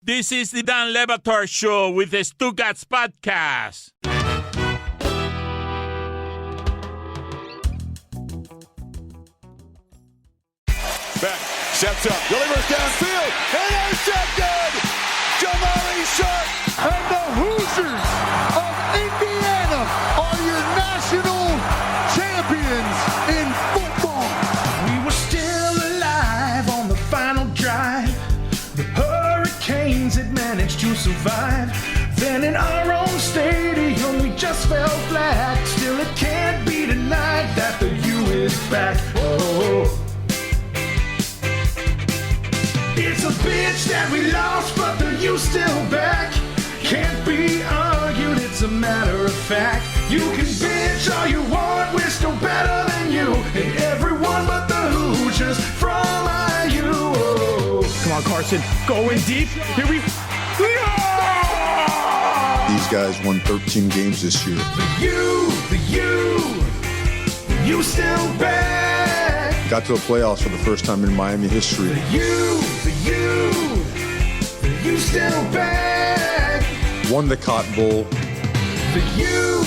This is the Dan Levator Show with the Stugatz Podcast. Beck sets up, delivers downfield, intercepted! Jamari Sharp! And the Hoosiers of Indiana are your national champions in football. We were still alive on the final drive. The Hurricanes had managed to survive. Then in our own stadium we just fell flat. Still it can't be denied that the U is back. Oh. It's a bitch that we lost, but the U's still back. Can't be argued, it's a matter of fact. You can bitch all you want, we're still better than you. And everyone but the Hoosiers from IU. Oh. Come on, Carson, going deep. Here we These guys won 13 games this year. The U still back. Got to the playoffs for the first time in Miami history. The U still back. Won the Cotton Bowl. The U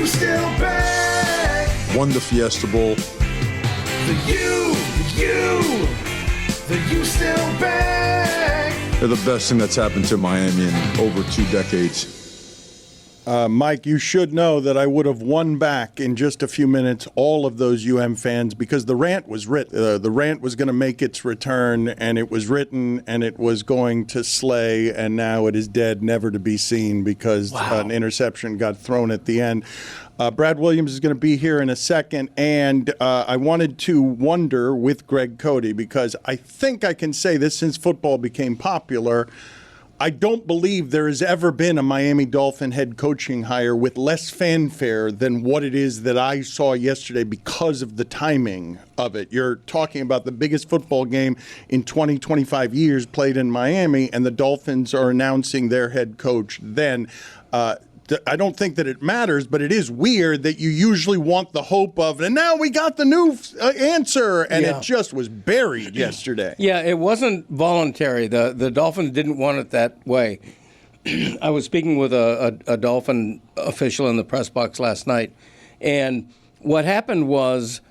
still back. Won the Fiesta Bowl. The U still back. They're the best thing that's happened to Miami in over 2 decades. Mike, you should know that I would have won back in just a few minutes all of those UM fans because the rant was written. The rant was going to make its return, and it was written, and it was going to slay, and now it is dead, never to be seen because an interception got thrown at the end. Brad Williams is going to be here in a second, and I wanted to wonder with Greg Cody because I think I can say this since football became popular. I don't believe there has ever been a Miami Dolphin head coaching hire with less fanfare than what it is that I saw yesterday because of the timing of it. You're talking about the biggest football game in 20, 25 years played in Miami, and the Dolphins are announcing their head coach then. I don't think that it matters, but it is weird that you usually want the hope of, and now we got the new answer, and it just was buried yesterday. Yeah, it wasn't voluntary. The Dolphins didn't want it that way. I was speaking with a Dolphin official in the press box last night, and what happened was,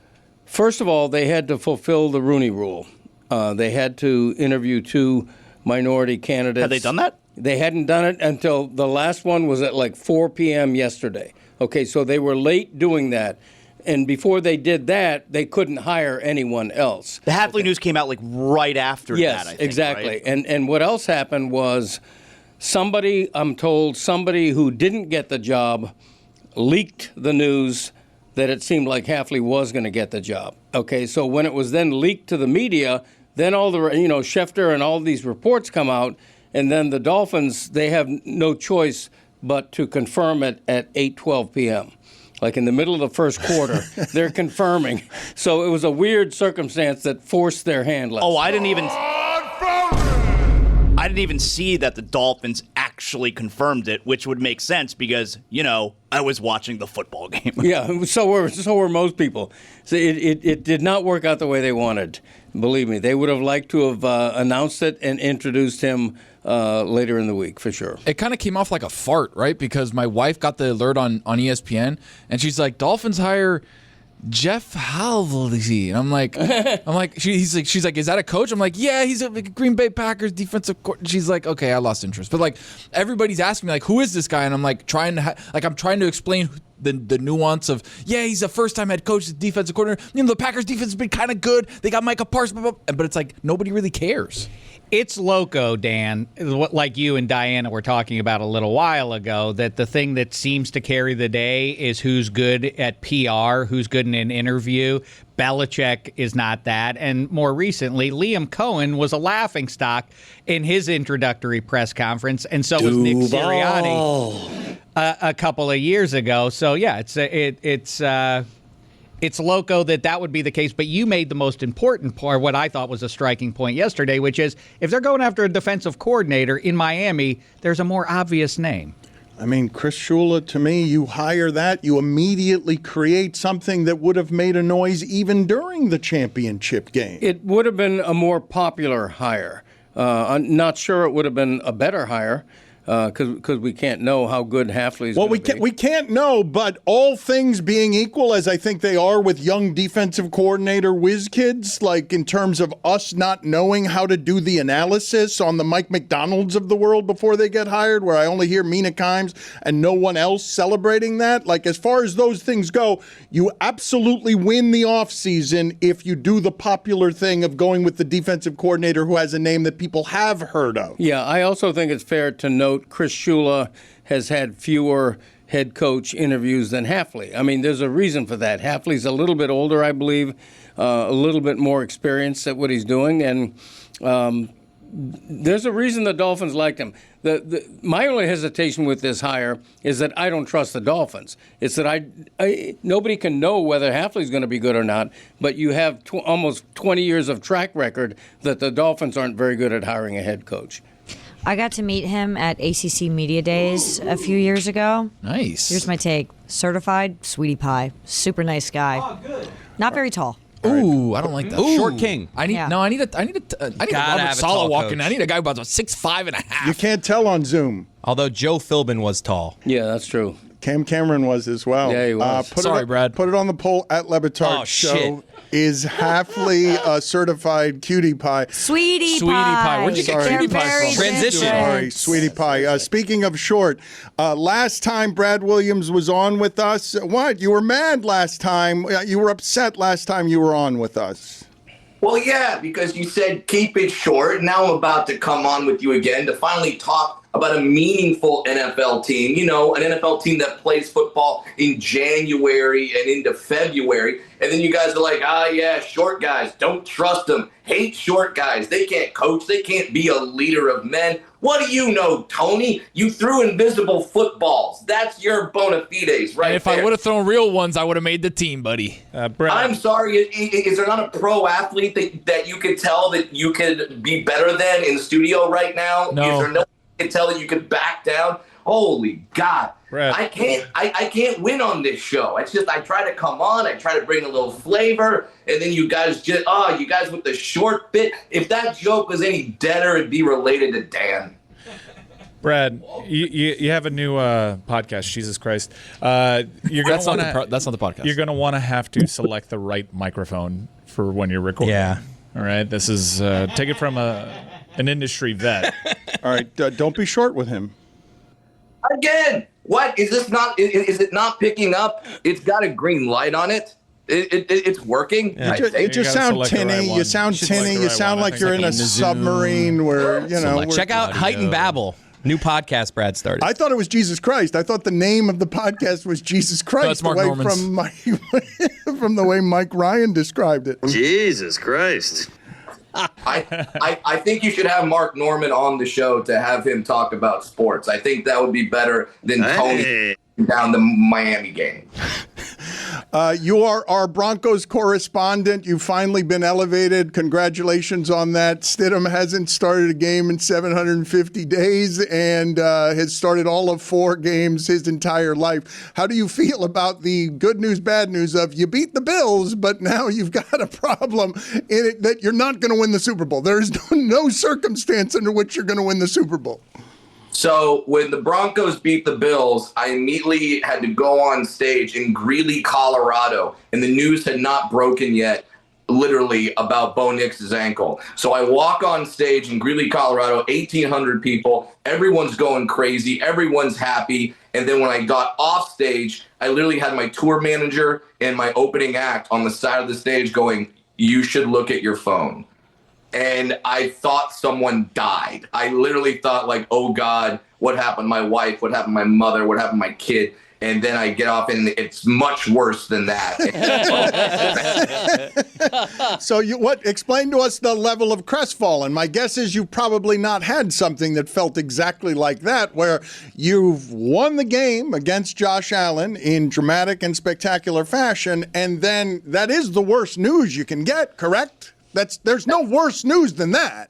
first of all, they had to fulfill the Rooney Rule. They had to interview 2 minority candidates. Have they done that? They hadn't done it until the last one was at like 4 p.m. yesterday. Okay, so they were late doing that. And before they did that, they couldn't hire anyone else. The Hafley news came out like right after that, I think. Yes, exactly. Right? And what else happened was somebody who didn't get the job leaked the news that it seemed like Hafley was going to get the job. Okay, so when it was then leaked to the media, then all the, Schefter and all these reports come out, and then the Dolphins, they have no choice but to confirm it at 8:12 p.m. Like in the middle of the first quarter, they're confirming. So it was a weird circumstance that forced their hand last. Oh, I didn't even see that the Dolphins actually confirmed it, which would make sense because, I was watching the football game. Yeah, so were most people. So it did not work out the way they wanted. Believe me, they would have liked to have announced it and introduced him later in the week, for sure. It kind of came off like a fart, right? Because my wife got the alert on ESPN, and she's like, Dolphins hire Jeff Halvey. And I'm like, she's like, is that a coach? I'm like, yeah, he's a Green Bay Packers defensive coordinator. She's like, okay, I lost interest. But like, everybody's asking me like, who is this guy? And I'm like, trying to explain the nuance of, yeah, he's a first-time head coach, defensive coordinator. The Packers defense has been kind of good. They got Micah Parsons, but it's like nobody really cares. It's loco, Dan, like you and Diana were talking about a little while ago, that the thing that seems to carry the day is who's good at PR, who's good in an interview. Belichick is not that. And more recently, Liam Cohen was a laughingstock in his introductory press conference, and so was Nick Sirianni a couple of years ago. So, yeah, it's loco that would be the case, but you made the most important part, what I thought was a striking point yesterday, which is if they're going after a defensive coordinator in Miami, there's a more obvious name. I mean, Chris Shula, to me, you hire that, you immediately create something that would have made a noise even during the championship game. It would have been a more popular hire. I'm not sure it would have been a better hire because we can't know how good Hafley's Well, going to be. we can't know, but all things being equal, as I think they are with young defensive coordinator whiz kids, like in terms of us not knowing how to do the analysis on the Mike McDonalds of the world before they get hired, where I only hear Mina Kimes and no one else celebrating that. Like, as far as those things go, you absolutely win the offseason if you do the popular thing of going with the defensive coordinator who has a name that people have heard of. Yeah, I also think it's fair to note Chris Shula has had fewer head coach interviews than Hafley. I mean, there's a reason for that. Hafley's a little bit older, I believe, a little bit more experienced at what he's doing, and there's a reason the Dolphins liked him. My only hesitation with this hire is that I don't trust the Dolphins. It's that nobody can know whether Hafley's going to be good or not, but you have almost 20 years of track record that the Dolphins aren't very good at hiring a head coach. I got to meet him at ACC Media Days a few years ago. Nice. Here's my take. Certified sweetie pie. Super nice guy. Oh, good. Not very tall. Ooh, I don't like that. Short king. I need a Robert Saleh walking. I need a guy about 6'5.5". You can't tell on Zoom. Although Joe Philbin was tall. Yeah, that's true. Cam Cameron was as well. Yeah, he was. Brad. Put it on the poll at Levitard Show. Shit. Is Hafley a certified cutie pie? Sweetie pie. Where'd you get cutie pie from? Transition. Sorry, sweetie pie. Speaking of short, last time Brad Williams was on with us, what? You were mad last time. You were upset last time you were on with us. Well, yeah, because you said keep it short. Now I'm about to come on with you again to finally talk about a meaningful NFL team, an NFL team that plays football in January and into February. And then you guys are like, yeah, short guys, don't trust them. Hate short guys. They can't coach. They can't be a leader of men. What do you know, Tony? You threw invisible footballs. That's your bona fides right If there. I would have thrown real ones, I would have made the team, buddy. I'm sorry. Is there not a pro athlete that you could tell that you could be better than in the studio right now? No. Is there no one you can tell that you could back down? Holy God. Brad. I can't win on this show. It's just I try to come on, I try to bring a little flavor, and then you guys you guys with the short bit. If that joke was any deader, it'd be related to Dan. Brad, you have a new podcast, Jesus Christ. That's not the podcast. You're going to have to select the right microphone for when you're recording. Yeah. All right. This is take it from an industry vet. All right. Don't be short with him. Again, what is this not? Is it not picking up? It's got a green light on it. It's working. Yeah. It just sounds tinny. You sound tinny. You sound like you're in a submarine where, Check out Height and Babble. New podcast Brad started. I thought it was Jesus Christ. I thought the name of the podcast was Jesus Christ. That's Mark Norman's. From the way Mike Ryan described it. Jesus Christ. I think you should have Mark Norman on the show to have him talk about sports. I think that would be better than Tony down the Miami game. You are our Broncos correspondent. You've finally been elevated. Congratulations on that. Stidham hasn't started a game in 750 days and has started all of 4 games his entire life. How do you feel about the good news, bad news of you beat the Bills, but now you've got a problem in it that you're not going to win the Super Bowl? There is no circumstance under which you're going to win the Super Bowl. So when the Broncos beat the Bills, I immediately had to go on stage in Greeley, Colorado, and the news had not broken yet, literally, about Bo Nix's ankle. So I walk on stage in Greeley, Colorado, 1,800 people. Everyone's going crazy. Everyone's happy. And then when I got off stage, I literally had my tour manager and my opening act on the side of the stage going, "You should look at your phone." And I thought someone died. I literally thought, like, oh, God, what happened to my wife? What happened to my mother? What happened to my kid? And then I get off, and it's much worse than that. So explain to us the level of crestfallen. My guess is you've probably not had something that felt exactly like that, where you've won the game against Josh Allen in dramatic and spectacular fashion, and then that is the worst news you can get, correct? There's no worse news than that.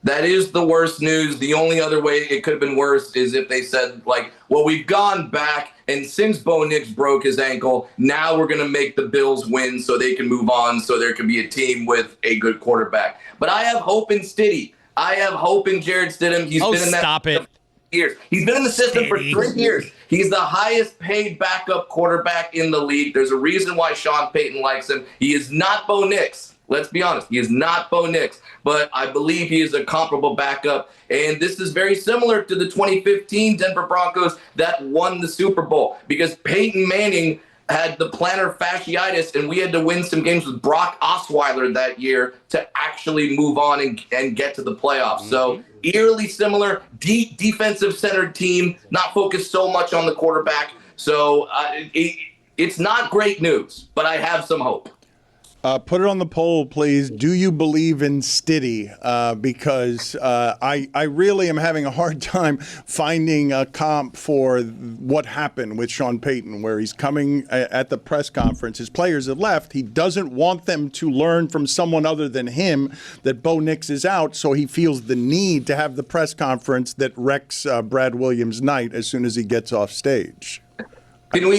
That is the worst news. The only other way it could have been worse is if they said, like, well, we've gone back, and since Bo Nix broke his ankle, now we're going to make the Bills win so they can move on, so there can be a team with a good quarterback. But I have hope in Stiddy. I have hope in Jared Stidham. He's been in that stop it. years. He's been in the system for 3 years. He's the highest paid backup quarterback in the league. There's a reason why Sean Payton likes him. He is not Bo Nix. Let's be honest. He is not Bo Nix, but I believe he is a comparable backup. And this is very similar to the 2015 Denver Broncos that won the Super Bowl because Peyton Manning had the plantar fasciitis, and we had to win some games with Brock Osweiler that year to actually move on and get to the playoffs. So eerily similar, defensive-centered team, not focused so much on the quarterback. So it's not great news, but I have some hope. Put it on the poll, please. Do you believe in Stiddhy? Because I really am having a hard time finding a comp for what happened with Sean Payton, where he's coming at the press conference. His players have left. He doesn't want them to learn from someone other than him that Bo Nix is out, so he feels the need to have the press conference that wrecks Brad Williams' night as soon as he gets off stage. Can we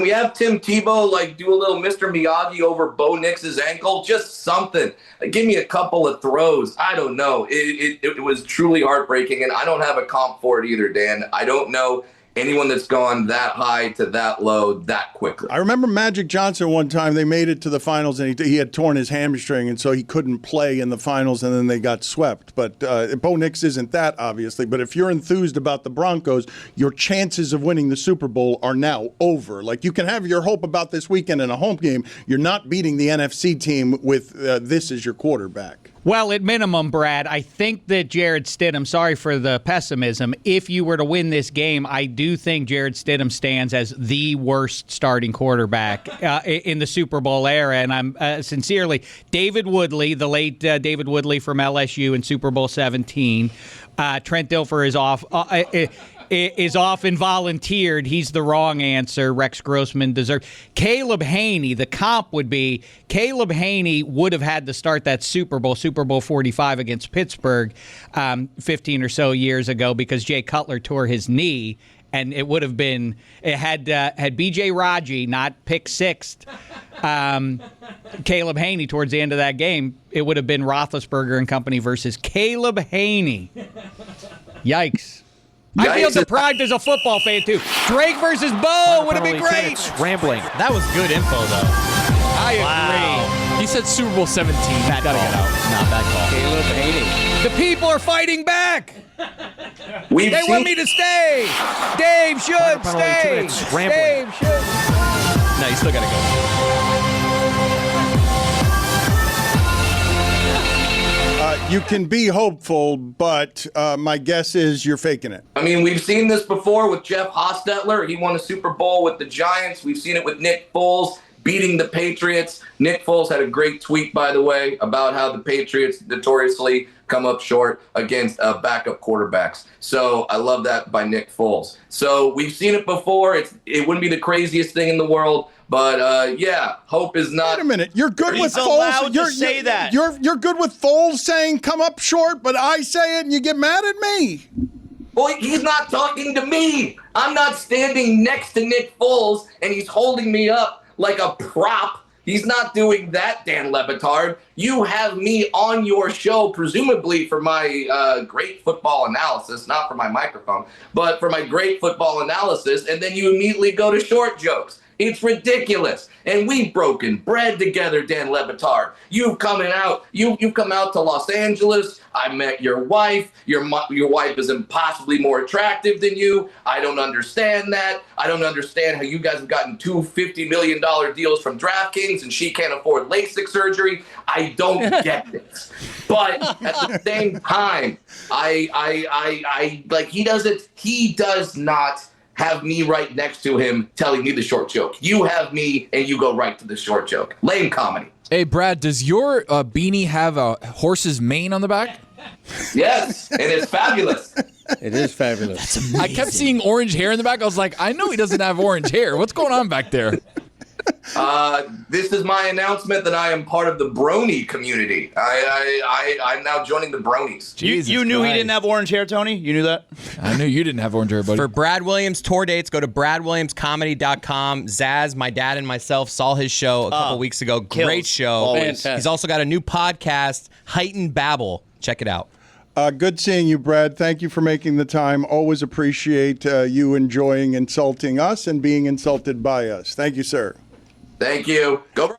have Tim Tebow do a little Mr. Miyagi over Bo Nix's ankle? Just something. Give me a couple of throws. I don't know. It was truly heartbreaking, and I don't have a comp for it either, Dan. I don't know anyone that's gone that high to that low that quickly. I remember Magic Johnson one time, they made it to the finals, and he had torn his hamstring, and so he couldn't play in the finals, and then they got swept. But Bo Nix isn't that, obviously. But if you're enthused about the Broncos, your chances of winning the Super Bowl are now over. You can have your hope about this weekend in a home game. You're not beating the NFC team with this as your quarterback. Well, at minimum, Brad, I think that Jared Stidham, sorry for the pessimism, if you were to win this game, I do think Jared Stidham stands as the worst starting quarterback in the Super Bowl era. And I'm sincerely, David Woodley, the late David Woodley from LSU in Super Bowl 17, Trent Dilfer is off and volunteered. He's the wrong answer. Rex Grossman deserves. Caleb Haney, the comp would be Caleb Haney would have had to start that Super Bowl 45 against Pittsburgh 15 or so years ago because Jay Cutler tore his knee. And it would have been, had B.J. Raji not picked sixth, Caleb Haney towards the end of that game, it would have been Roethlisberger and company versus Caleb Haney. Yikes. I feel deprived as a football fan, too. Drake versus Bo would have been great. Rambling. That was good info, though. I agree. He said Super Bowl 17. Bad call. Get out. Not bad call. Caleb Haney. The people are fighting back. They want me to stay. Dave should stay. Dave should. No, you still got to go. You can be hopeful, but my guess is you're faking it. I mean, we've seen this before with Jeff Hostetler. He won a Super Bowl with the Giants. We've seen it with Nick Foles beating the Patriots. Nick Foles had a great tweet, by the way, about how the Patriots notoriously come up short against backup quarterbacks. So I love that by Nick Foles. So we've seen it before. It wouldn't be the craziest thing in the world. But yeah, hope is not. Wait a minute, you're good with He's Foles. allowed to say that. You're good with Foles saying come up short, but I say it and you get mad at me. Well, he's not talking to me. I'm not standing next to Nick Foles, and he's holding me up like a prop. He's not doing that, Dan Le Batard. You have me on your show, presumably for my great football analysis, not for my microphone, but for my great football analysis, and then you immediately go to short jokes. It's ridiculous. And we've broken bread together, Dan Le Batard. You've come out to Los Angeles. I met your wife. Your wife is impossibly more attractive than you. I don't understand that. I don't understand how you guys have gotten two $50 million deals from DraftKings and she can't afford LASIK surgery. I don't get this. But at the same time, he does not have me right next to him telling me the short joke. You have me and you go right to the short joke. Lame comedy. Hey, Brad, does your beanie have a horse's mane on the back? Yes, and it's fabulous. It is fabulous. I kept seeing orange hair in the back. I was like, I know he doesn't have orange hair. What's going on back there? This is my announcement that I am part of the Brony community. I'm now joining the Bronies. You knew he didn't have orange hair, Tony? You knew that? I knew you didn't have orange hair, buddy. For Brad Williams tour dates, go to bradwilliamscomedy.com. Zaz, my dad, and myself saw his show a couple weeks ago. Great show. Fantastic. He's also got a new podcast, Heightened Babble. Check it out. Good seeing you, Brad. Thank you for making the time. Always appreciate you enjoying insulting us and being insulted by us. Thank you, sir. Thank you. Go.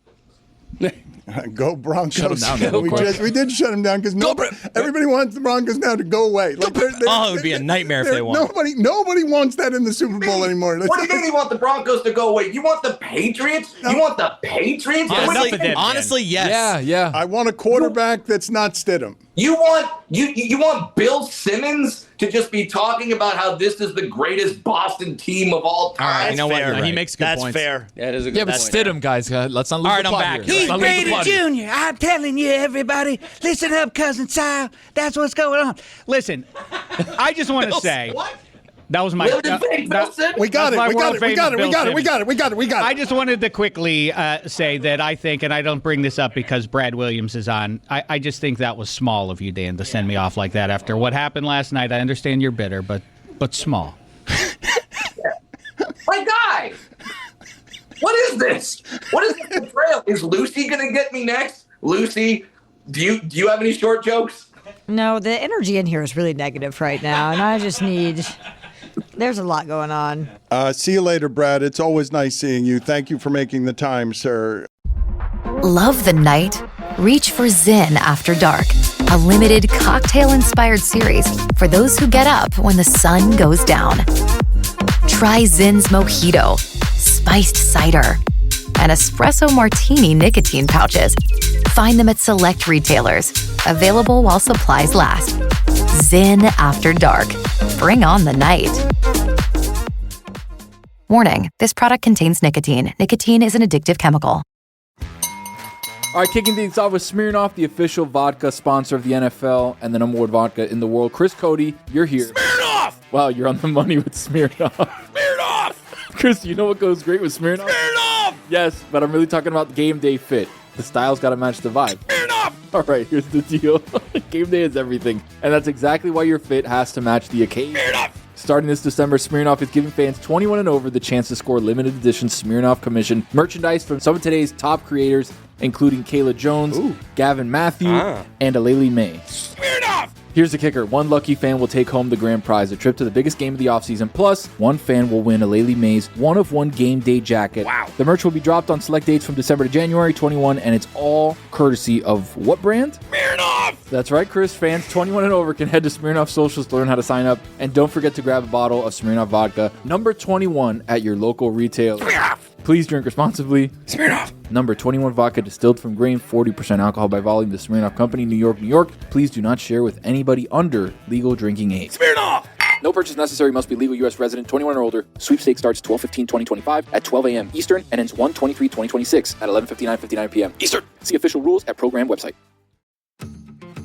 Go Broncos. Shut 'em down, man, we did shut him down because everybody wants the Broncos now to go away. Like, it would be a nightmare if they won. Nobody wants that in the Super Bowl anymore. What do you mean you want the Broncos to go away? You want the Patriots? You want the Patriots? Honestly, yes. Yeah. I want a quarterback that's not Stidham. You want Bill Simmons to just be talking about how this is the greatest Boston team of all time? All right, you know what? fair. He makes good That's points. fair. That is a good Yeah, but point. Stidham, guys, let's not lose All right, the I'm plot back. here. He's Let's not lose the plot here. Junior. I'm telling you, everybody. Listen up, Cousin Sal. That's what's going on. Listen, I just want to say. What? That was my. Bill Simmons? We got That's my it. world-famous Bill I just wanted to quickly say that I think, and I don't bring this up because Brad Williams is on, I just think that was small of you, Dan, to send me off like that after what happened last night. I understand you're bitter, but small. My guy, what is this? What is this betrayal? Is Lucy going to get me next? Lucy, do you have any short jokes? No, the energy in here is really negative right now, and I just need. There's a lot going on. See you later, Brad. It's always nice seeing you. Thank you for making the time, sir. Love the night? Reach for Zyn After Dark, a limited cocktail-inspired series for those who get up when the sun goes down. Try Zyn's Mojito, spiced cider, and espresso martini nicotine pouches. Find them at select retailers. Available while supplies last. Zyn After Dark. Bring on the night. Warning, this product contains nicotine. Nicotine is an addictive chemical. All right, kicking things off with Smirnoff, the official vodka sponsor of the NFL and the number one vodka in the world. Chris Cody, you're here. Smirnoff! Wow, you're on the money with Smirnoff. Smirnoff! Chris, you know what goes great with Smirnoff? Smirnoff! Yes, but I'm really talking about game day fit. The style's got to match the vibe. Smirnoff! All right, here's the deal. Game day is everything, and that's exactly why your fit has to match the occasion. Smirnoff! Starting this December, Smirnoff is giving fans 21 and over the chance to score limited edition Smirnoff commission merchandise from some of today's top creators, including Kayla Jones, Gavin Matthew, and Aleli May. Smirnoff! Here's the kicker. One lucky fan will take home the grand prize, a trip to the biggest game of the offseason. Plus, one fan will win Aleli May's one-of-one game day jacket. Wow. The merch will be dropped on select dates from December to January 21, and it's all courtesy of what brand? Smirnoff! That's right, Chris. Fans 21 and over can head to Smirnoff socials to learn how to sign up. And don't forget to grab a bottle of Smirnoff vodka, number 21 at your local retailer. Smirnoff! Please drink responsibly. Smirnoff! Number 21 vodka distilled from grain, 40% alcohol by volume. The Smirnoff Company, New York, New York. Please do not share with anybody under legal drinking age. Smirnoff! No purchase necessary. Must be legal U.S. resident, 21 or older. Sweepstakes starts 12/15/2025 at 12 a.m. Eastern and ends 1/23/2026 at 11:59 p.m. Eastern. See official rules at program website.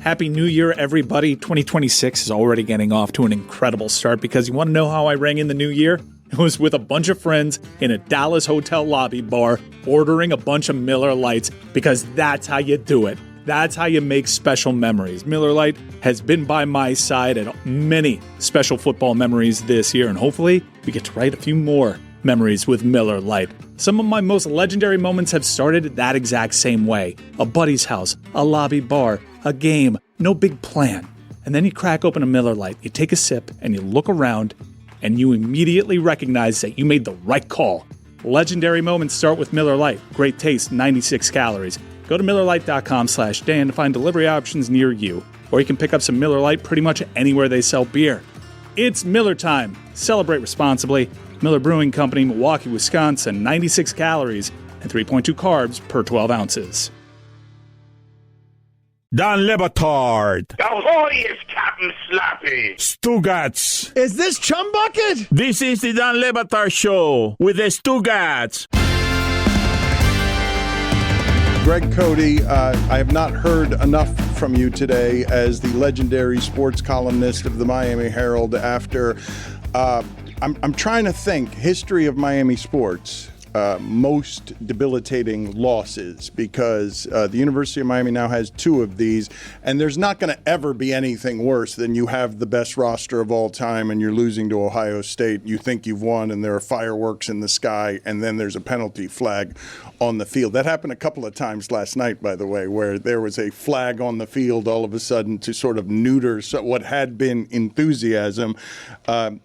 Happy New Year, everybody. 2026 is already getting off to an incredible start because you want to know how I rang in the new year? It was with a bunch of friends in a Dallas hotel lobby bar ordering a bunch of Miller Lights because that's how you do it. That's how you make special memories. Miller Lite has been by my side at many special football memories this year, and hopefully we get to write a few more memories with Miller Lite. Some of my most legendary moments have started that exact same way. A buddy's house, a lobby bar, a game, no big plan. And then you crack open a Miller Lite, you take a sip, and you look around, and you immediately recognize that you made the right call. Legendary moments start with Miller Lite. Great taste, 96 calories. Go to MillerLite.com/Dan to find delivery options near you. Or you can pick up some Miller Lite pretty much anywhere they sell beer. It's Miller time. Celebrate responsibly. Miller Brewing Company, Milwaukee, Wisconsin. 96 calories and 3.2 carbs per 12 ounces. Don Lebatard. Ahoy is Captain Slappy. Stugats. Is this Chum Bucket? This is the Don Lebatard Show with the Stugats. Greg Cody, I have not heard enough from you today as the legendary sports columnist of the Miami Herald after, I'm trying to think, history of Miami sports. most debilitating losses because the University of Miami now has 2 of these, and there's not going to ever be anything worse than you have the best roster of all time and you're losing to Ohio State. You think you've won, and there are fireworks in the sky, and then there's a penalty flag on the field. That happened a couple of times last night, by the way, where there was a flag on the field all of a sudden to sort of neuter what had been enthusiasm.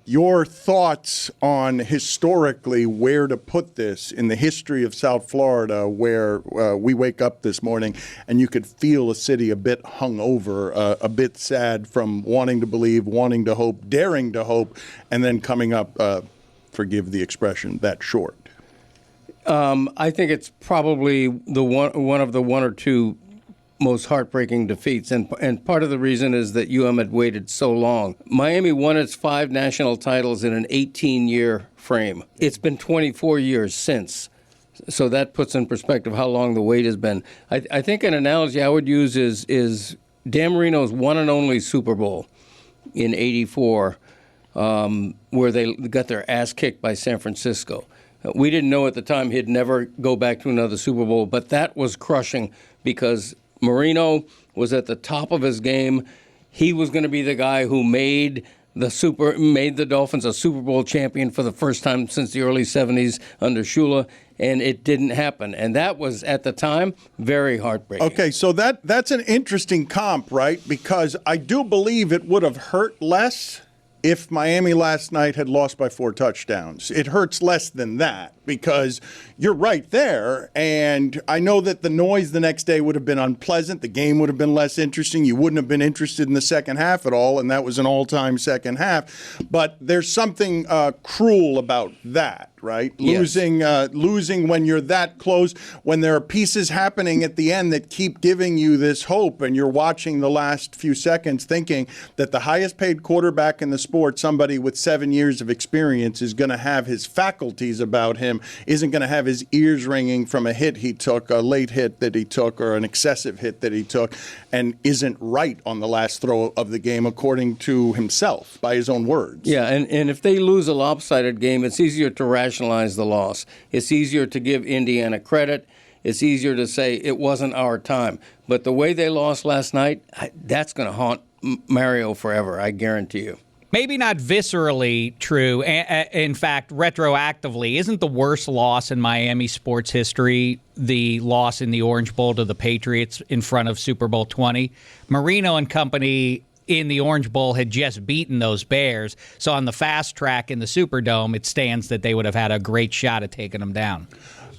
Your thoughts on historically where to put this in the history of South Florida, where we wake up this morning and you could feel a city a bit hungover, a bit sad from wanting to believe, wanting to hope, daring to hope, and then coming up, forgive the expression, that short. I think it's probably one of the 1 or 2 most heartbreaking defeats, and part of the reason is that UM had waited so long. Miami won its 5 national titles in an 18-year frame. It's been 24 years since, so that puts in perspective how long the wait has been. I think an analogy I would use is Dan Marino's one and only Super Bowl in '84, where they got their ass kicked by San Francisco. We didn't know at the time he'd never go back to another Super Bowl, but that was crushing because Marino was at the top of his game. He was going to be the guy who made the Dolphins a Super Bowl champion for the first time since the early 70s under Shula, and it didn't happen. And that was, at the time, very heartbreaking. Okay, so that's an interesting comp, right? Because I do believe it would have hurt less if Miami last night had lost by 4 touchdowns. It hurts less than that because you're right there. And I know that the noise the next day would have been unpleasant. The game would have been less interesting. You wouldn't have been interested in the second half at all, and that was an all-time second half. But there's something cruel about that. Right? Yes. Losing when you're that close, when there are pieces happening at the end that keep giving you this hope, and you're watching the last few seconds thinking that the highest paid quarterback in the sport, somebody with 7 years of experience, is going to have his faculties about him, isn't going to have his ears ringing from a hit he took, a late hit that he took, or an excessive hit that he took, and isn't right on the last throw of the game, according to himself, by his own words. Yeah, and if they lose a lopsided game, it's easier to rationalize the loss. It's easier to give Indiana credit. It's easier to say it wasn't our time. But the way they lost last night, that's going to haunt Mario forever, I guarantee you. Maybe not viscerally true. In fact, retroactively, isn't the worst loss in Miami sports history the loss in the Orange Bowl to the Patriots in front of Super Bowl 20? Marino and company in the Orange Bowl had just beaten those Bears. So on the fast track in the Superdome, it stands that they would have had a great shot at taking them down.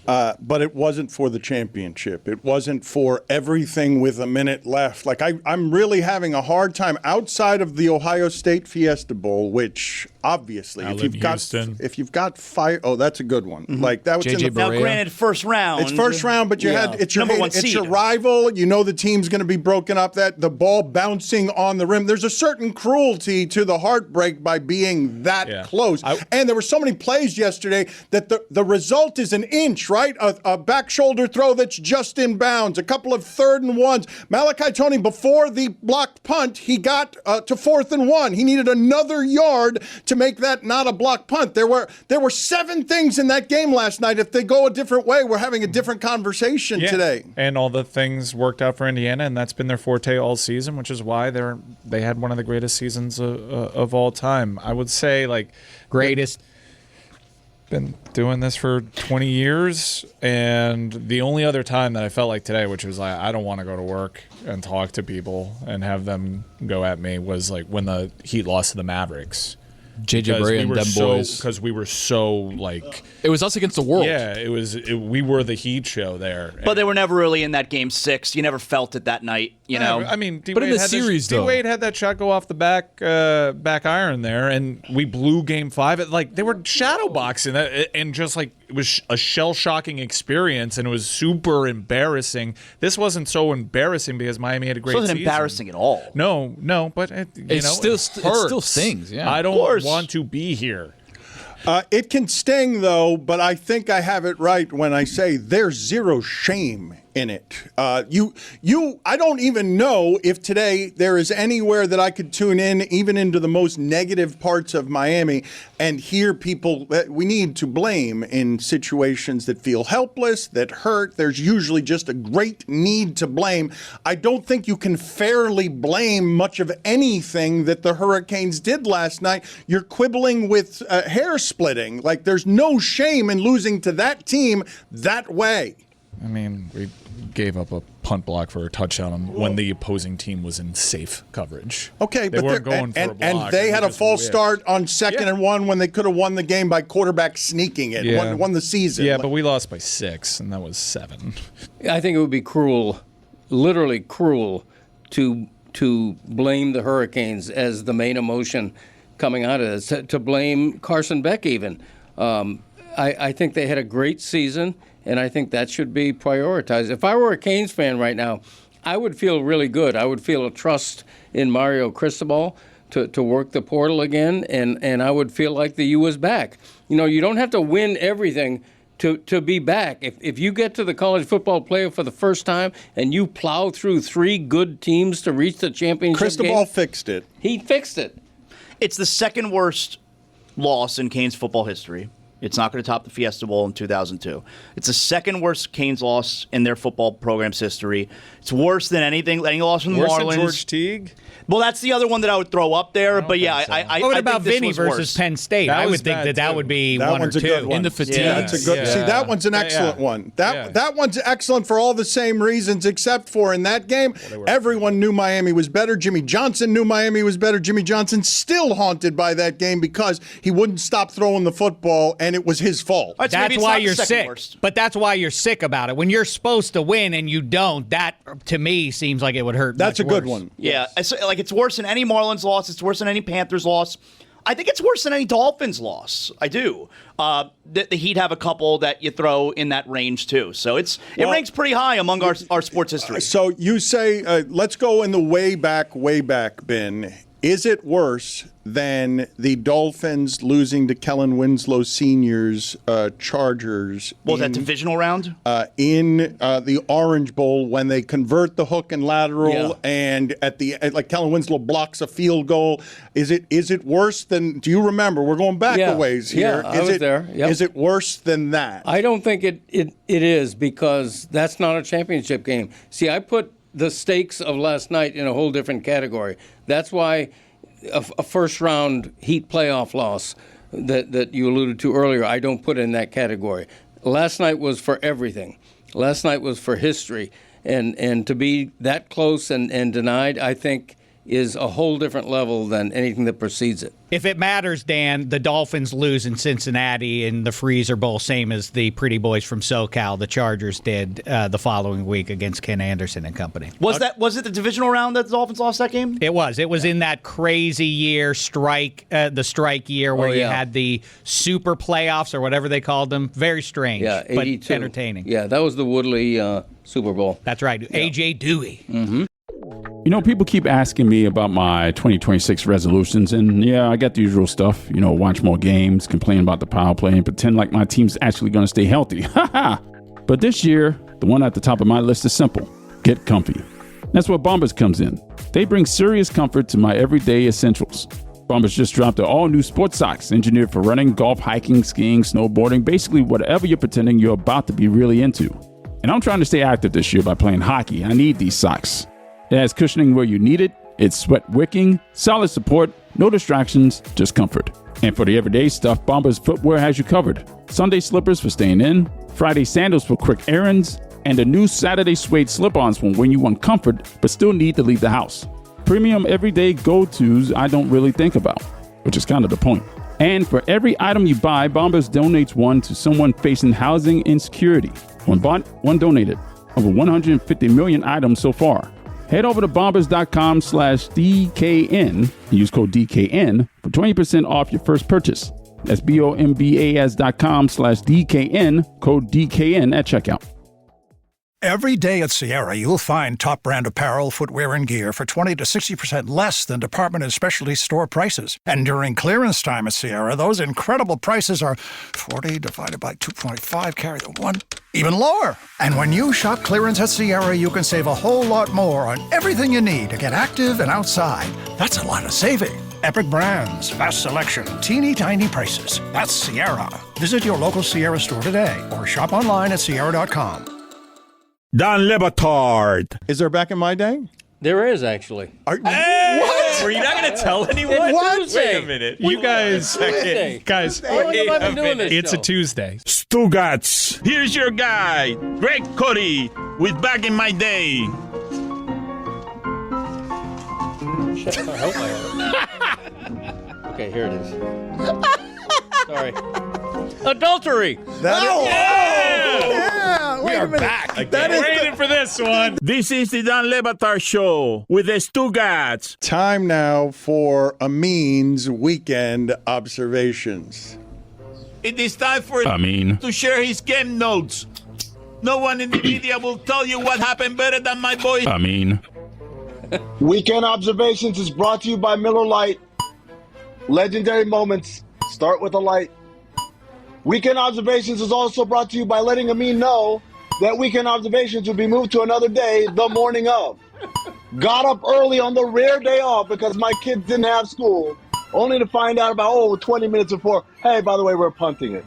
But it wasn't for the championship. It wasn't for everything with a minute left. Like, I'm really having a hard time outside of the Ohio State Fiesta Bowl, which obviously, if you've got fire, oh, that's a good one. Mm-hmm. Like that was JJ in the Now, granted, first round. It's first round, but it's your number one it's seed. your rival. You know the team's going to be broken up. That the ball bouncing on the rim. There's a certain cruelty to the heartbreak by being that close. And there were so many plays yesterday that the result is an inch. Right, a back shoulder throw that's just in bounds, a couple of 3rd and 1s. Malachi Tony, before the blocked punt, he got to 4th and 1. He needed another yard to make that not a blocked punt. There were 7 things in that game last night. If they go a different way, we're having a different conversation today. And all the things worked out for Indiana, and that's been their forte all season, which is why they had one of the greatest seasons of all time. I would say, like, greatest. Been doing this for 20 years, and the only other time that I felt like today, which was like I don't want to go to work and talk to people and have them go at me, was like when the Heat lost to the Mavericks. JJ Barea and them boys. Because we were so, like... It was us against the world. Yeah, we were the Heat show there. But they were never really in that Game 6. You never felt it that night, you know? I mean, but in the series, though. D-Wade had that shot go off the back iron there, and we blew Game 5. They were shadow boxing that, and just like it was a shell-shocking experience, and it was super embarrassing. This wasn't so embarrassing because Miami had a great season. It wasn't embarrassing at all. No, but it still stings. Yeah, I don't want to be here. It can sting, though, but I think I have it right when I say there's zero shame in it. I don't even know if today there is anywhere that I could tune in, even into the most negative parts of Miami, and hear people that we need to blame in situations that feel helpless, that hurt. There's usually just a great need to blame. I don't think you can fairly blame much of anything that the Hurricanes did last night. You're quibbling with hair splitting. Like, there's no shame in losing to that team that way. I mean, we gave up a punt block for a touchdown when the opposing team was in safe coverage. Okay, they weren't going for a block. And they had a false start on 2nd and 1 when they could have won the game by quarterback sneaking it, won the season. Yeah, but we lost by 6, and that was 7. I think it would be cruel, literally cruel, to blame the Hurricanes as the main emotion coming out of this, to blame Carson Beck even. I think they had a great season, and I think that should be prioritized. If I were a Canes fan right now, I would feel really good. I would feel a trust in Mario Cristobal to work the portal again, and I would feel like the U was back. You know, you don't have to win everything to be back. If you get to the college football playoff for the first time and you plow through 3 good teams to reach the championship Cristobal game, fixed it. He fixed it. It's the second worst loss in Canes football history. It's not going to top the Fiesta Bowl in 2002. It's the second worst Canes loss in their football program's history. It's worse than any loss from the Worse Marlins. than George Teague? Well, that's the other one that I would throw up there. But yeah, I What I about think this Vinny was versus worse. Penn State? I would think that would be That one or one's a two. good one. In the fatigue. Yeah, that's a good. See, that one's an excellent one. That one's excellent for all the same reasons, except for in that game, everyone knew Miami was better. Jimmy Johnson knew Miami was better. Jimmy Johnson still haunted by that game because he wouldn't stop throwing the football, and it was his fault. Right, so That's why you're sick. Worst. But that's why you're sick about it. When you're supposed to win and you don't, that to me seems like it would hurt. That's much a good worse. one. Yeah, it's worse than any Marlins loss. It's worse than any Panthers loss. I think it's worse than any Dolphins loss. I do. The Heat have a couple that you throw in that range too. So it ranks pretty high among our sports history. So you say, let's go in the way back bin. Is it worse than the Dolphins losing to Kellen Winslow Sr.'s Chargers? Was that divisional round? In the Orange Bowl when they convert the hook and lateral, and like Kellen Winslow blocks a field goal. Is it worse than? Do you remember? We're going back a ways here. Yeah, I was there. Yep. Is it worse than that? I don't think it is, because that's not a championship game. See, I put the stakes of last night in a whole different category. That's why a first-round Heat playoff loss that you alluded to earlier, I don't put in that category. Last night was for everything. Last night was for history. And to be that close and denied, I think, is a whole different level than anything that precedes it. If it matters, Dan, the Dolphins lose in Cincinnati in the Freezer Bowl, same as the pretty boys from SoCal, the Chargers did the following week against Ken Anderson and company. Was it the divisional round that the Dolphins lost that game? It was. It was in that crazy year, the strike year where you had the super playoffs or whatever they called them. Very strange, but 82. Entertaining. Yeah, that was the Woodley Super Bowl. That's right. Yeah. A.J. Dewey. Mm-hmm. You know, people keep asking me about my 2026 resolutions, and yeah, I got the usual stuff. You know, watch more games, complain about the power play, and pretend like my team's actually going to stay healthy. But this year, the one at the top of my list is simple. Get comfy. That's where Bombas comes in. They bring serious comfort to my everyday essentials. Bombas just dropped their all-new sports socks, engineered for running, golf, hiking, skiing, snowboarding, basically whatever you're pretending you're about to be really into. And I'm trying to stay active this year by playing hockey. I need these socks. It has cushioning where you need it, it's sweat wicking, solid support, no distractions, just comfort. And for the everyday stuff, Bombas footwear has you covered. Sunday slippers for staying in, Friday sandals for quick errands, and the new Saturday suede slip-ons when you want comfort but still need to leave the house. Premium everyday go-tos I don't really think about, which is kind of the point. And for every item you buy, Bombas donates one to someone facing housing insecurity. One bought, one donated. Over 150 million items so far. Head over to bombas.com/DKN and use code DKN for 20% off your first purchase. That's BOMBAS.com/DKN, code DKN at checkout. Every day at Sierra, you'll find top brand apparel, footwear, and gear for 20 to 60% less than department and specialty store prices. And during clearance time at Sierra, those incredible prices are 40 divided by 2.5, carry the 1, even lower. And when you shop clearance at Sierra, you can save a whole lot more on everything you need to get active and outside. That's a lot of saving. Epic brands, vast selection, teeny tiny prices. That's Sierra. Visit your local Sierra store today or shop online at Sierra.com. Don Le Batard. Is there back in my day? There is, actually. What? Were you not going to tell anyone? What? Wait a minute. You guys, Tuesday. guys, Wait a minute. it's a Tuesday. Stugats. Here's your guy, Greg Cody, with Back in My Day. Shut up. I hope I have. Okay, here it is. Sorry. Adultery. We are back. Waiting for this one. This is the Don Le Batard Show with the Stugats. Time now for Amin's weekend observations. It is time for Amin. to share his game notes. No one in the media will tell you what happened better than my boy. Amin. Weekend Observations is brought to you by Miller Lite. Legendary moments start with a light. Weekend Observations is also brought to you by letting Amin know that Weekend Observations will be moved to another day the morning of. Got up early on the rare day off because my kids didn't have school, only to find out about, 20 minutes before, hey, by the way, we're punting it.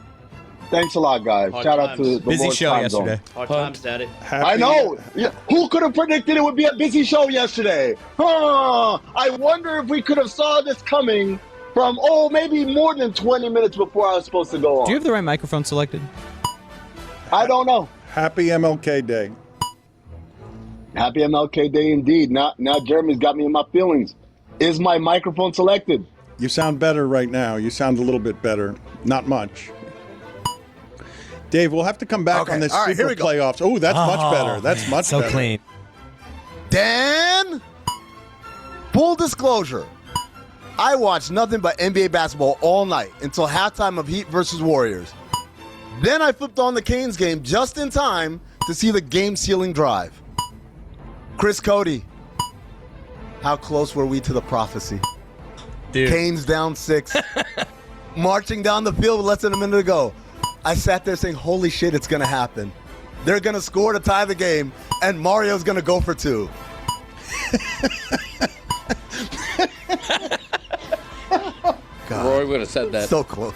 Thanks a lot, guys. Shout out to the Busy Lord's show time yesterday. zone. Hard times, Daddy. I know. Yeah. Who could have predicted it would be a busy show yesterday? I wonder if we could have saw this coming from, maybe more than 20 minutes before I was supposed to go on. Do you have the right microphone selected? I don't know. Happy MLK Day. Happy MLK Day indeed. Now Jeremy's got me in my feelings. Is my microphone selected? You sound better right now. You sound a little bit better. Not much. Dave, we'll have to come back on this All right, super here we go. playoffs. Oh, that's much better. That's much so better. clean. Dan, full disclosure, I watched nothing but NBA basketball all night until halftime of Heat versus Warriors. Then I flipped on the Canes game just in time to see the game-sealing drive. Chris Cody, how close were we to the prophecy? Dude. Canes down 6, marching down the field with less than a minute to go. I sat there saying, holy shit, it's going to happen. They're going to score to tie the game, and Mario's going to go for 2. God, Roy would have said that. so close.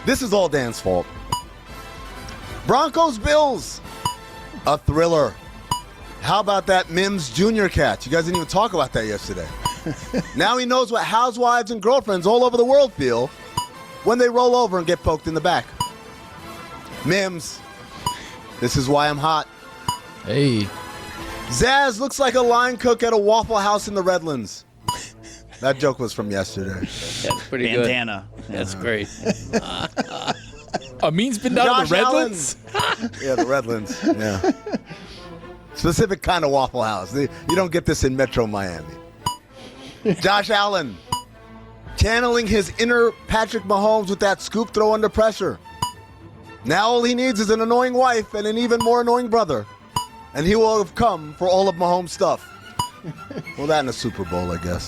This is all Dan's fault. Broncos Bills, a thriller. How about that Mims Jr. catch? You guys didn't even talk about that yesterday. Now he knows what housewives and girlfriends all over the world feel when they roll over and get poked in the back. Mims, this is why I'm hot. Hey. Zaz looks like a line cook at a Waffle House in the Redlands. That joke was from yesterday. That's pretty Bandana. good. That's great. Amin's been down to the Redlands? Yeah, the Redlands. Yeah. Specific kind of Waffle House. You don't get this in Metro Miami. Josh Allen, channeling his inner Patrick Mahomes with that scoop throw under pressure. Now all he needs is an annoying wife and an even more annoying brother, and he will have come for all of Mahomes' stuff. Well, that in a Super Bowl, I guess.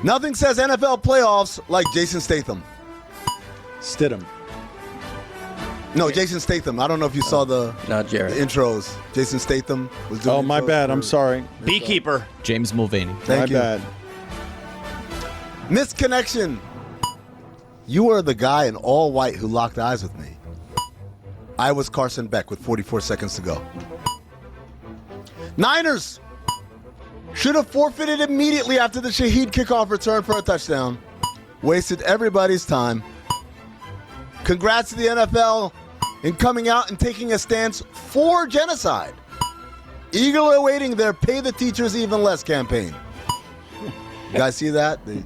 Nothing says NFL playoffs like Jason Statham. Stidham. No, Jason Statham. I don't know if you saw the intros. Jason Statham was doing. Oh, my bad. I'm sorry. Beekeeper. James Mulvaney. Thank you. My bad. Misconnection. You were the guy in all white who locked eyes with me. I was Carson Beck with 44 seconds to go. Niners should have forfeited immediately after the Shaheed kickoff return for a touchdown. Wasted everybody's time. Congrats to the NFL in coming out and taking a stance for genocide. Eagerly awaiting their Pay the Teachers Even Less campaign. You guys see that? They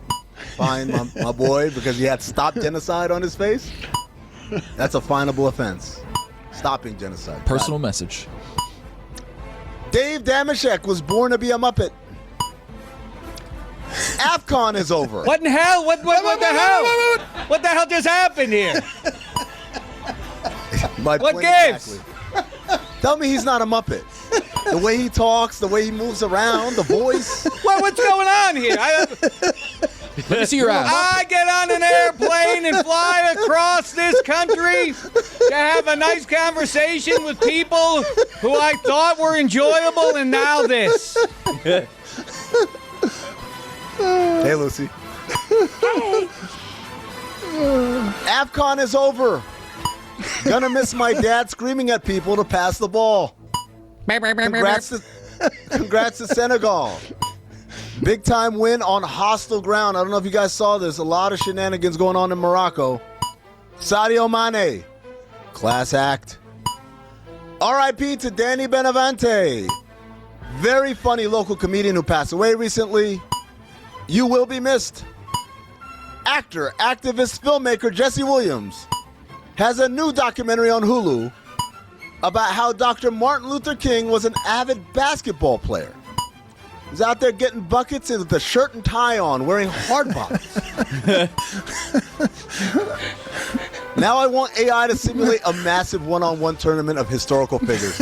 fined my boy because he had Stop Genocide on his face. That's a finable offense. Stopping genocide. Personal message. Dave Damashek was born to be a Muppet. AFCON is over. What in hell? What the hell? What the hell just happened here? By What point gives? exactly. Tell me he's not a Muppet. The way he talks, the way he moves around, the voice. Well, what's going on here? Let me see your ass. I get on an airplane and fly across this country to have a nice conversation with people who I thought were enjoyable, and now this. Hey, Lucy. AFCON is over. Gonna miss my dad screaming at people to pass the ball. Congrats to Senegal. Big time win on hostile ground. I don't know if you guys saw this. A lot of shenanigans going on in Morocco. Sadio Mane. Class act. R.I.P. to Danny Benavente. Very funny local comedian who passed away recently. You will be missed. Actor, activist, filmmaker Jesse Williams has a new documentary on Hulu about how Dr. Martin Luther King was an avid basketball player. He's out there getting buckets with a shirt and tie on, wearing hard bottoms. Now I want AI to simulate a massive one-on-one tournament of historical figures.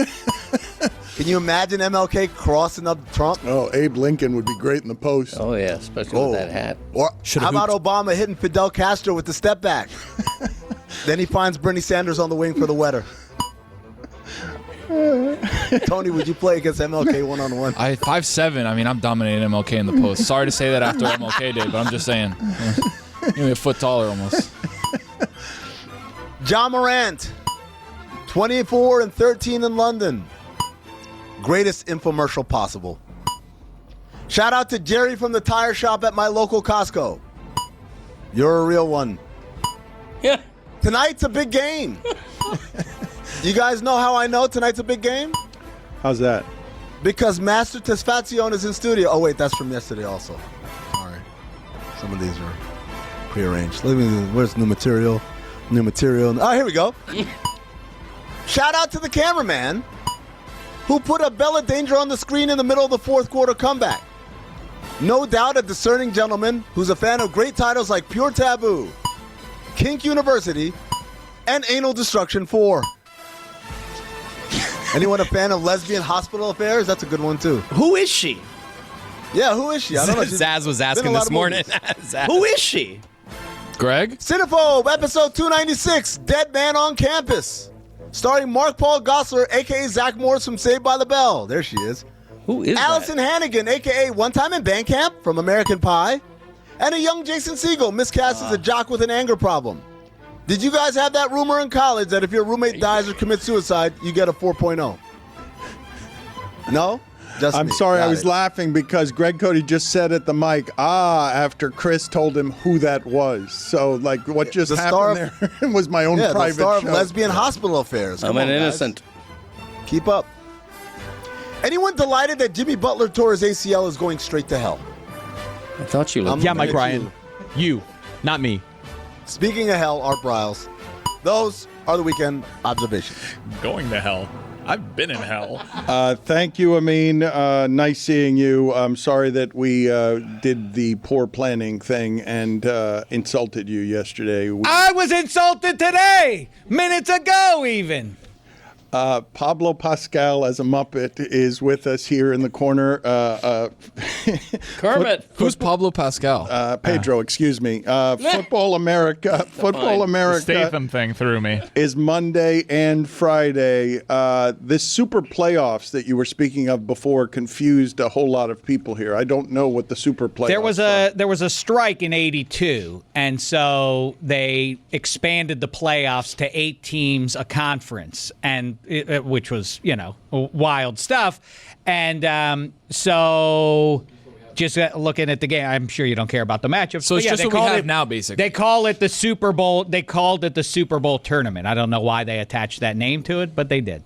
Can you imagine MLK crossing up Trump? Oh, Abe Lincoln would be great in the post. Oh, yeah, especially with that hat. Or how about Obama hitting Fidel Castro with the step back? Then he finds Bernie Sanders on the wing for the wetter. Tony, would you play against MLK one-on-one? 5'7". I mean, I'm dominating MLK in the post. Sorry to say that after MLK Day, but I'm just saying. Maybe a foot taller almost. John Morant, 24 and 13 in London. Greatest infomercial possible. Shout out to Jerry from the tire shop at my local Costco. You're a real one. Yeah. Tonight's a big game. You guys know how I know tonight's a big game? How's that? Because Master Tesfazion is in studio. Oh, wait, that's from yesterday also. Sorry. Some of these are prearranged. Where's new material? New material. Oh, here we go. Shout out to the cameraman who put a Bella Danger on the screen in the middle of the fourth quarter comeback. No doubt a discerning gentleman who's a fan of great titles like Pure Taboo, Kink University, and Anal Destruction 4. Anyone a fan of Lesbian Hospital Affairs? That's a good one, too. Who is she? Yeah, who is she? I don't know. Zaz was asking this morning. Who is she? Greg? Cinephobe, episode 296, Dead Man on Campus. Starring Mark Paul Gosselaar, a.k.a. Zach Morris from Saved by the Bell. There she is. Who is Allison Hannigan, a.k.a. One Time in Bandcamp from American Pie. And a young Jason Segel, miscast as a jock with an anger problem. Did you guys have that rumor in college that if your roommate dies or commits suicide, you get a 4.0? No? Just I'm me. sorry, Got I was it. laughing because Greg Cody just said at the mic, after Chris told him who that was. So, like, what just The star happened there was my own the private star show. of Lesbian Hospital Affairs. I'm Come an on, guys. innocent. Keep up. Anyone delighted that Jimmy Butler tore his ACL is going straight to hell? I thought you looked. Yeah, Mike looking at Ryan. You, not me. Speaking of hell, Art Briles. Those are the weekend observations. Going to hell. I've been in hell. Thank you, Amin. Nice seeing you. I'm sorry that we did the poor planning thing and insulted you yesterday. I was insulted today, minutes ago even. Pablo Pascal as a Muppet is with us here in the corner. Kermit. Who's Pablo Pascal? Pedro, excuse me. Football America. Football The America Statham thing threw me. is Monday and Friday. This super playoffs that you were speaking of before confused a whole lot of people here. I don't know what the super playoffs There was a strike in '82, and so they expanded the playoffs to 8 teams a conference, and which was wild stuff. And so just looking at the game, I'm sure you don't care about the matchup. So it's just what we have now, basically. They call it the Super Bowl. They called it the Super Bowl tournament. I don't know why they attached that name to it, but they did.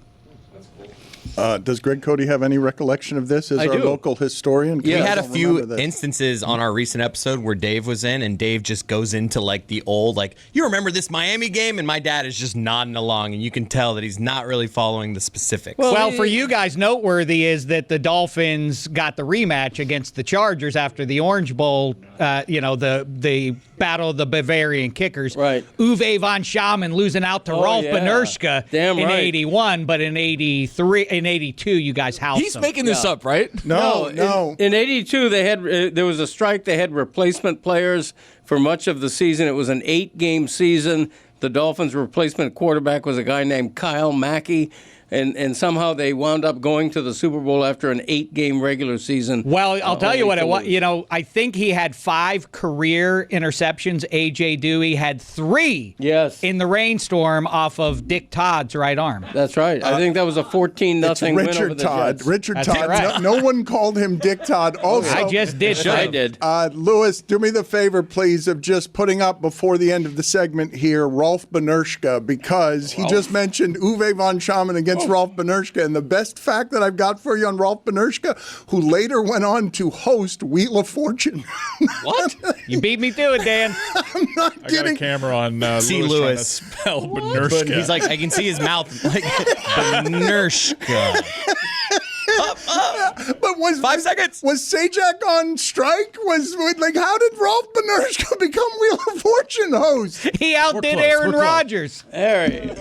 Does Greg Cody have any recollection of this as I our do. local historian? We had a I don't few remember this. instances on our recent episode where Dave was in, and Dave just goes into like the old, like, you remember this Miami game? And my dad is just nodding along, and you can tell that he's not really following the specifics. Well, for you guys, noteworthy is that the Dolphins got the rematch against the Chargers after the Orange Bowl, the battle of the Bavarian kickers. Right. Uwe von Schamann losing out to Rolf Benerschke Damn in right. 81, but in 83, in 82, you guys housed He's them. making this up, right? No. In 82, they had there was a strike. They had replacement players for much of the season. It was an 8-game season. The Dolphins' replacement quarterback was a guy named Kyle Mackey. And somehow they wound up going to the Super Bowl after an 8-game regular season. Well, I'll tell you what it was. was. I think he had 5 career interceptions. A.J. Dewey had 3 in the rainstorm off of Dick Todd's right arm. That's right. I think that was a 14-0 It's win over Richard the Todd. Jets. Richard That's Todd. right. No one called him Dick Todd. Also, I just did. I did. Lewis, do me the favor, please, of just putting up before the end of the segment here Rolf Benerschke, because he just mentioned Uwe von Schamann against Rolf Benerschke. And the best fact that I've got for you on Rolf Benerschke, who later went on to host Wheel of Fortune. What? You beat me to it, Dan. I'm not I got kidding. a camera on See Lewis. Lewis. Trying to spell But Benerschke. he's like, I can see his mouth. Like, Benerschke. But was 5 seconds. Was Sajak on strike? How did Rolf Benerschke become Wheel of Fortune host? He outdid close, Aaron we're close. Rodgers. There he is.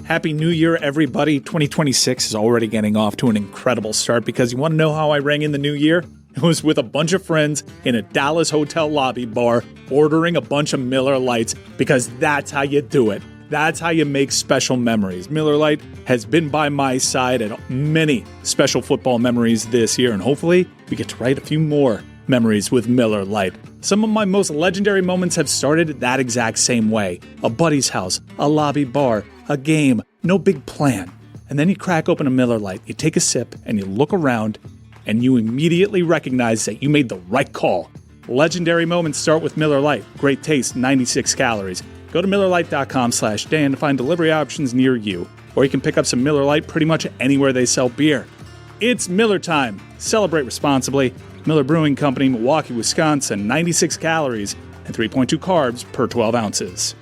Happy New Year, everybody. 2026 is already getting off to an incredible start because you want to know how I rang in the new year? It was with a bunch of friends in a Dallas hotel lobby bar ordering a bunch of Miller Lights because that's how you do it. That's how you make special memories. Miller Lite has been by my side at many special football memories this year, and hopefully we get to write a few more memories with Miller Lite. Some of my most legendary moments have started that exact same way. A buddy's house, a lobby bar, a game, no big plan. And then you crack open a Miller Lite, you take a sip, and you look around, and you immediately recognize that you made the right call. Legendary moments start with Miller Lite. Great taste, 96 calories. Go to MillerLite.com/Dan to find delivery options near you. Or you can pick up some Miller Lite pretty much anywhere they sell beer. It's Miller time. Celebrate responsibly. Miller Brewing Company, Milwaukee, Wisconsin, 96 calories and 3.2 carbs per 12 ounces.